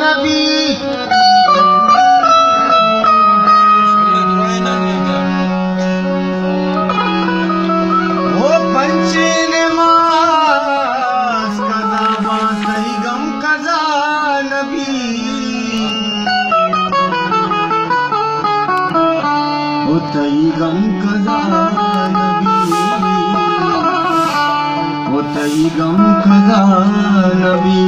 नबी ओ पंचे नमाज कजा बासई गम कजा नबी ओ तई गम कजा नबी ओ तई गम कजा नबी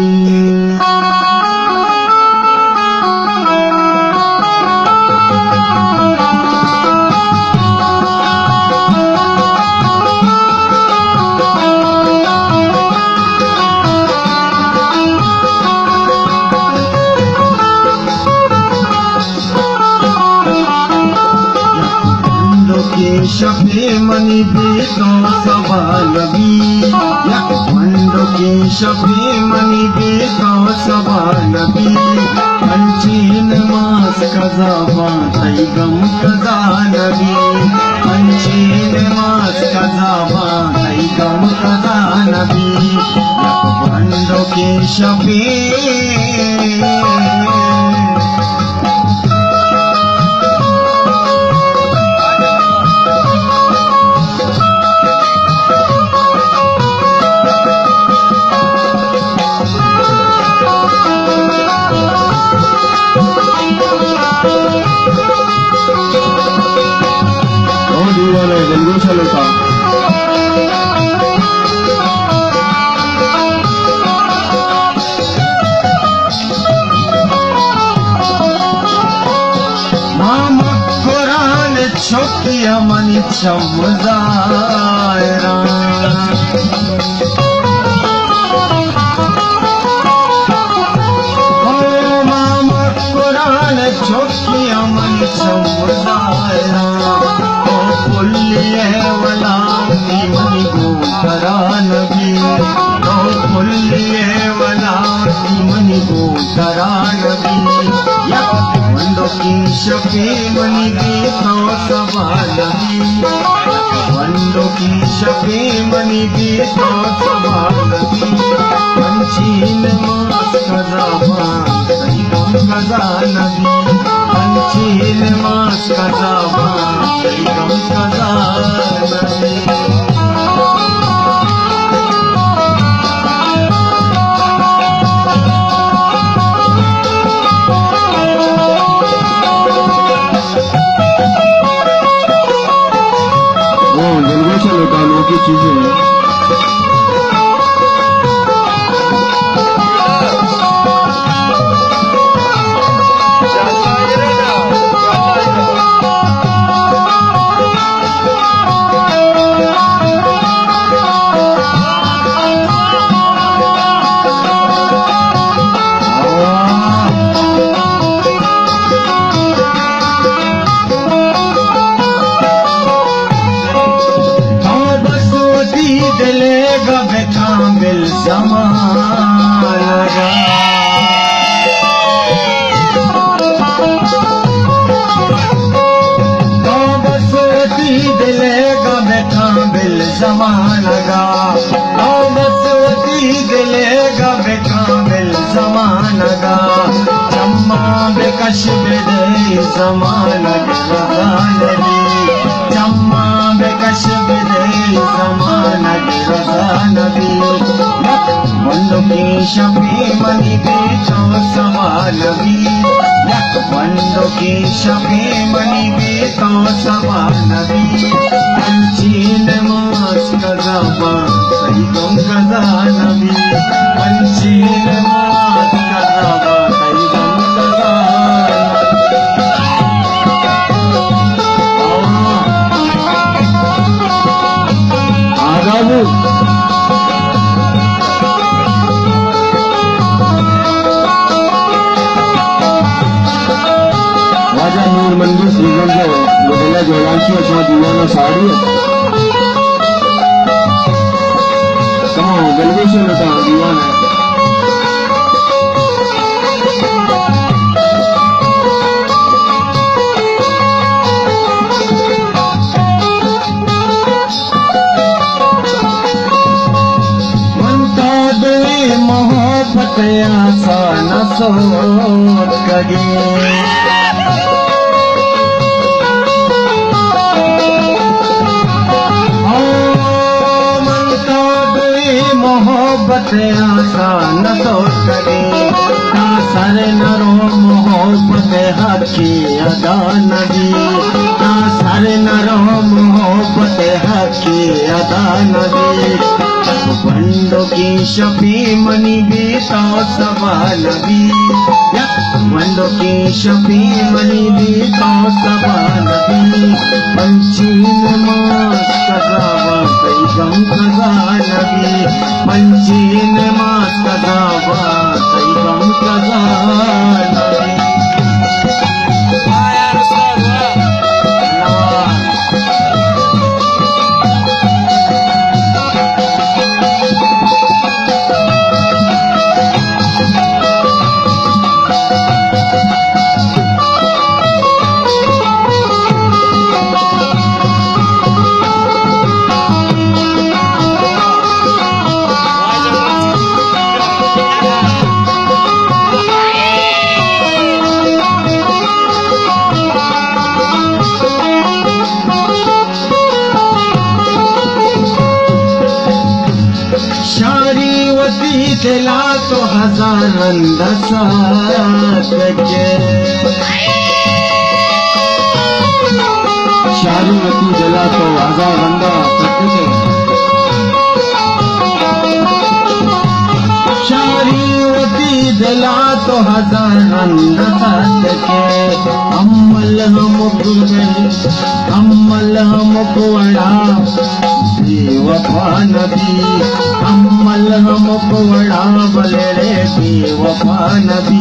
शफे मनी बेतो सबा नबी या मंडो के शफे मनी बेतो सबा नबी पंचीन मास कजा बातई गम कजा नबी पंचीन मास कजा बातई गम कजा नबी मंडो के शफे छोकिया मनी चमदायरा ओ मामा कुरान छोकिया मनी चमदायरा ओ पुल्लिए वला मनी गोतरा नबी ओ पुल्लिए वला मनी गोतरा नबी या मंडो की शफे मनी बेतो सबा नबी मंडो की शफे मनी बेतो सबा नबी पंचीन मास कजा बातई गम कजा नबी पंचीन मास कजा बातई गम कजा नबी की चीजें ज़मानगा ओ बसवती दिलेगा बेकामिल ज़मानगा चम्मा बेकश बेदे ज़मानग रज़ा नबी चम्मा बेकश बेदे ज़मानग रज़ा नबी मंडो की शफे मनी बेतो सबा नबी मंडो की शफे मनी बेतो सबा नबी पंचीन मास कजा बातई गम कजा नबी पंचीन मास कजा बातई गम कजा आगाबू राजा नूर मंदिर श्रीगंज मोहल्ला जोलांशी अथवा दीवाना साड़ी गलबे से लता दीवान है मोहब्बत आसा न सोच कगे मोहब्बत आशा न सोच कगे ना सर नरो मोहब्बत हकी अदा नबी ना सर नरो मोहब्बत हकी अदा नबी बंदों की शफी मनी भी तो सबा नबी बंदों की शफी मनी भी तो सबा नबी पंची नमाज कज़ावा कई गम कज़ा नबी पंची नमाज कज़ावा कई गम कज़ा नबी दिला तो हजार अंदाज के शारीवती दिला तो हजार शारीवती दिला तो हजार अंदाज के अम्मल हम कुवड़ा वफा नबी अम्मल हम कुवड़ा बलरे वफा नबी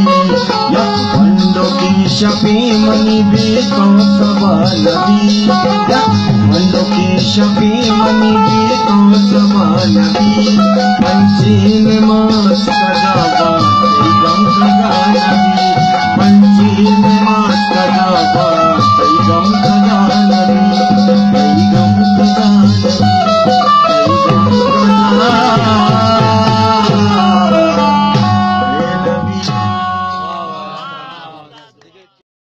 बंदों की शफी मनी भी तो सबा नबी बंदों की शफी